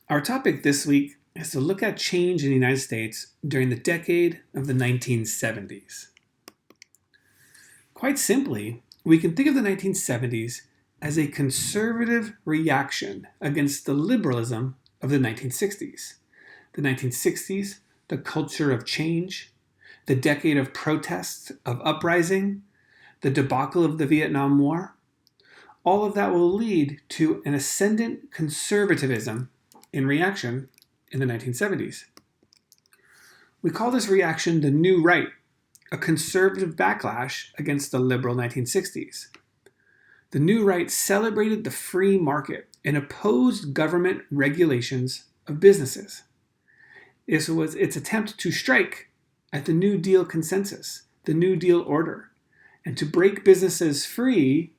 Our topic this week is to look at change in the United States during the decade of the 1970s. Quite simply, we can think of the 1970s as a conservative reaction against the liberalism of the 1960s. The 1960s, the culture of change, the decade of protests, of uprising, the debacle of the Vietnam War, all of that will lead to an ascendant conservatism in reaction in the 1970s. We call this reaction the New Right, a conservative backlash against the liberal 1960s. The New Right celebrated the free market and opposed government regulations of businesses. This was its attempt to strike at the New Deal consensus, the New Deal order, and to break businesses free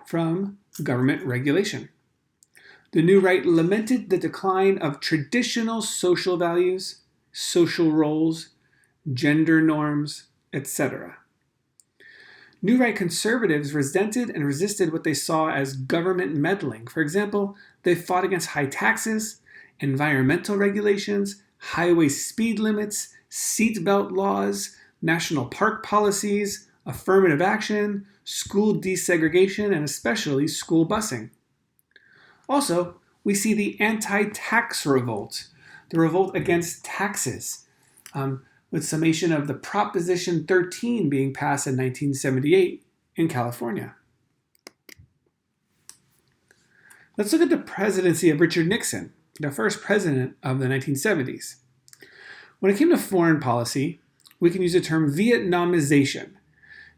from government regulation. The New Right lamented the decline of traditional social values, social roles, gender norms, etc. New Right conservatives resented and resisted what they saw as government meddling. For example, they fought against high taxes, environmental regulations, highway speed limits, seatbelt laws, national park policies, affirmative action, school desegregation, and especially school busing. Also, we see the anti-tax revolt, the revolt against taxes, with summation of the Proposition 13 being passed in 1978 in California. Let's look at the presidency of Richard Nixon, the first president of the 1970s. When it came to foreign policy, we can use the term Vietnamization.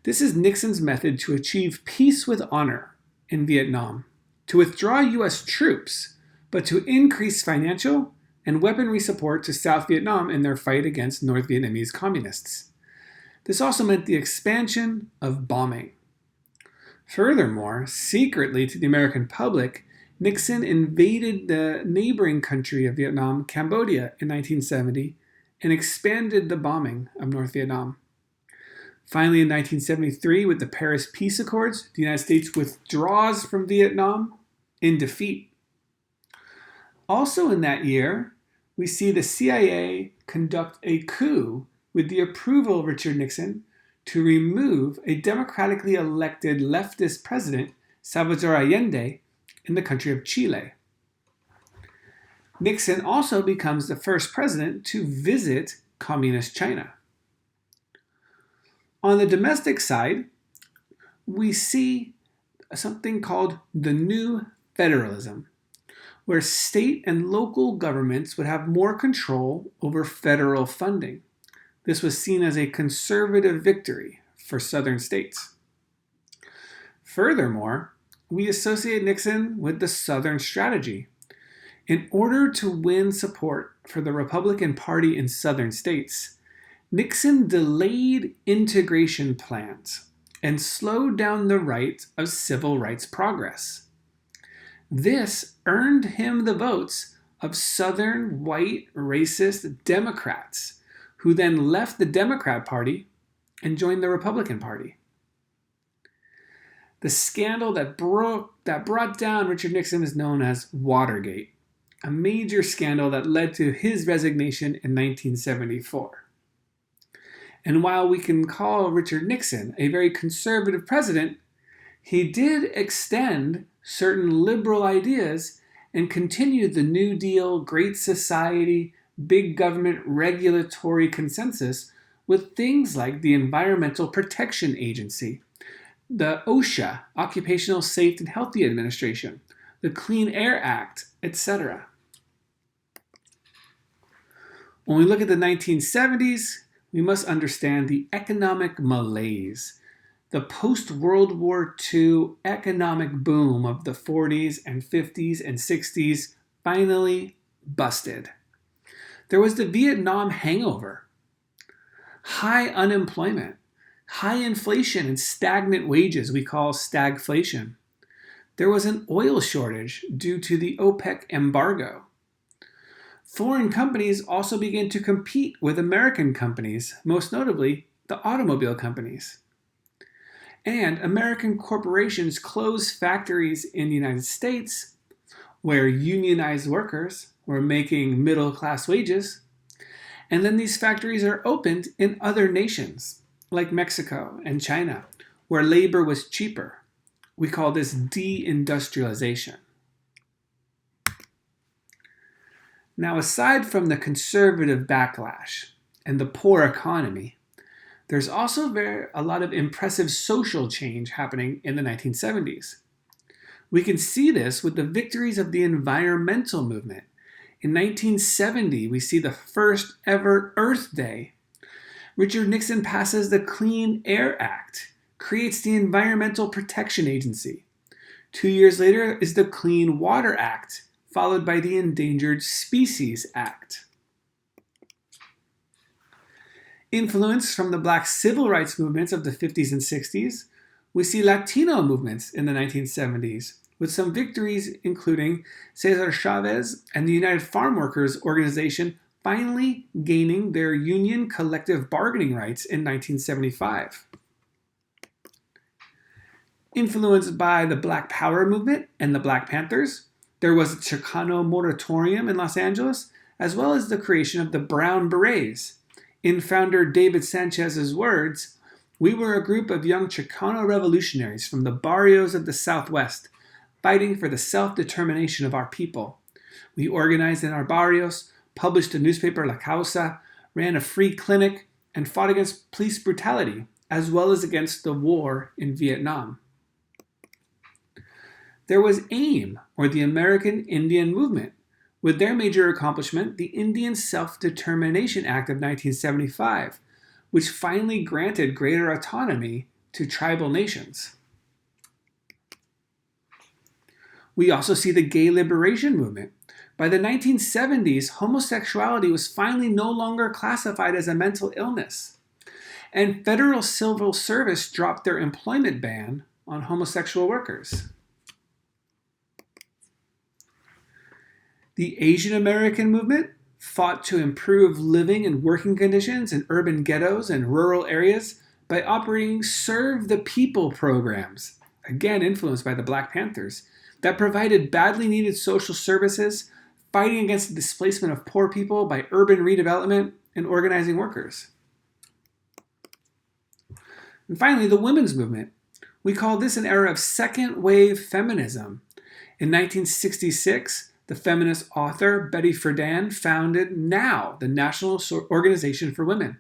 This is Nixon's method to achieve peace with honor in Vietnam, to withdraw U.S. troops, but to increase financial and weaponry support to South Vietnam in their fight against North Vietnamese communists. This also meant the expansion of bombing. Furthermore, secretly to the American public, Nixon invaded the neighboring country of Vietnam, Cambodia, in 1970 and expanded the bombing of North Vietnam. Finally, in 1973, with the Paris Peace Accords, the United States withdraws from Vietnam in defeat. Also in that year, we see the CIA conduct a coup with the approval of Richard Nixon to remove a democratically elected leftist president, Salvador Allende, in the country of Chile. Nixon also becomes the first president to visit communist China. On the domestic side, we see something called the New Federalism, where state and local governments would have more control over federal funding. This was seen as a conservative victory for southern states. Furthermore, we associate Nixon with the Southern strategy. In order to win support for the Republican Party in southern states, Nixon delayed integration plans and slowed down the rate of civil rights progress. This earned him the votes of Southern white racist Democrats, who then left the Democrat Party and joined the Republican Party. The scandal that brought down Richard Nixon is known as Watergate, a major scandal that led to his resignation in 1974. And while we can call Richard Nixon a very conservative president, he did extend certain liberal ideas and continued the New Deal, Great Society, big government regulatory consensus with things like the Environmental Protection Agency, the OSHA, Occupational Safety and Health Administration, the Clean Air Act, etc. When we look at the 1970s, we must understand the economic malaise. The post-World War II economic boom of the 40s and 50s and 60s finally busted. There was the Vietnam hangover, high unemployment, high inflation and stagnant wages we call stagflation. There was an oil shortage due to the OPEC embargo. Foreign companies also began to compete with American companies, most notably the automobile companies. And American corporations closed factories in the United States where unionized workers were making middle-class wages. And then these factories are opened in other nations, like Mexico and China, where labor was cheaper. We call this deindustrialization. Now, aside from the conservative backlash and the poor economy, there's also a lot of impressive social change happening in the 1970s. We can see this with the victories of the environmental movement. In 1970, we see the first ever Earth Day. Richard Nixon passes the Clean Air Act, creates the Environmental Protection Agency. 2 years later is the Clean Water Act, followed by the Endangered Species Act. Influence from the Black civil rights movements of the 50s and 60s, we see Latino movements in the 1970s, with some victories including Cesar Chavez and the United Farm Workers Organization finally gaining their union collective bargaining rights in 1975. Influenced by the Black Power movement and the Black Panthers, there was a Chicano moratorium in Los Angeles, as well as the creation of the Brown Berets. In founder David Sanchez's words, "We were a group of young Chicano revolutionaries from the barrios of the Southwest, fighting for the self-determination of our people. We organized in our barrios, published a newspaper, La Causa, ran a free clinic, and fought against police brutality, as well as against the war in Vietnam." There was AIM, or the American Indian Movement, with their major accomplishment, the Indian Self-Determination Act of 1975, which finally granted greater autonomy to tribal nations. We also see the gay liberation movement. By the 1970s, homosexuality was finally no longer classified as a mental illness, and federal civil service dropped their employment ban on homosexual workers. The Asian American movement fought to improve living and working conditions in urban ghettos and rural areas by operating Serve the People programs, again influenced by the Black Panthers, that provided badly needed social services, fighting against the displacement of poor people by urban redevelopment and organizing workers. And finally, the women's movement. We call this an era of second wave feminism. In 1966, the feminist author Betty Friedan founded NOW, the National Organization for Women.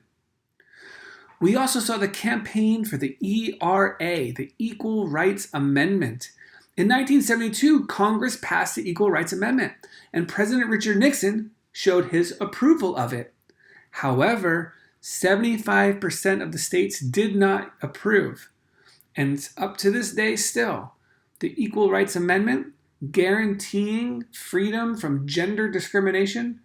We also saw the campaign for the ERA, the Equal Rights Amendment. In 1972, Congress passed the Equal Rights Amendment, and President Richard Nixon showed his approval of it. However, 75% of the states did not approve. And up to this day still, the Equal Rights Amendment, guaranteeing freedom from gender discrimination,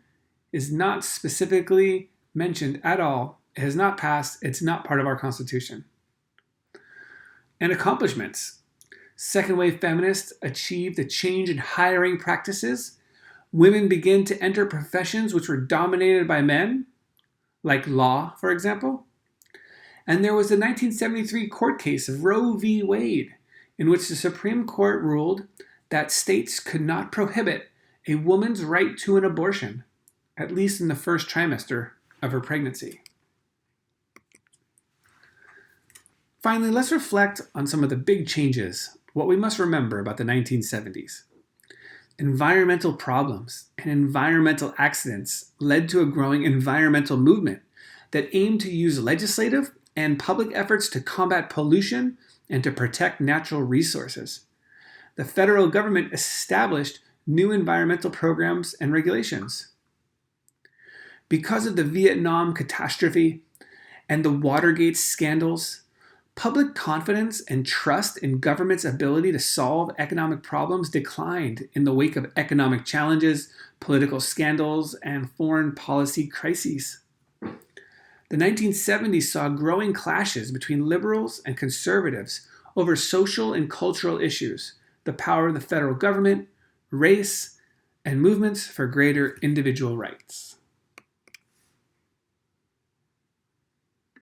is not specifically mentioned at all. It has not passed. It's not part of our Constitution. And accomplishments. Second wave feminists achieved a change in hiring practices. Women began to enter professions which were dominated by men, like law, for example. And there was the 1973 court case of Roe v. Wade, in which the Supreme Court ruled that states could not prohibit a woman's right to an abortion, at least in the first trimester of her pregnancy. Finally, let's reflect on some of the big changes, what we must remember about the 1970s. Environmental problems and environmental accidents led to a growing environmental movement that aimed to use legislative and public efforts to combat pollution and to protect natural resources. The federal government established new environmental programs and regulations. Because of the Vietnam catastrophe and the Watergate scandals, public confidence and trust in government's ability to solve economic problems declined in the wake of economic challenges, political scandals, and foreign policy crises. The 1970s saw growing clashes between liberals and conservatives over social and cultural issues, the power of the federal government, race, and movements for greater individual rights.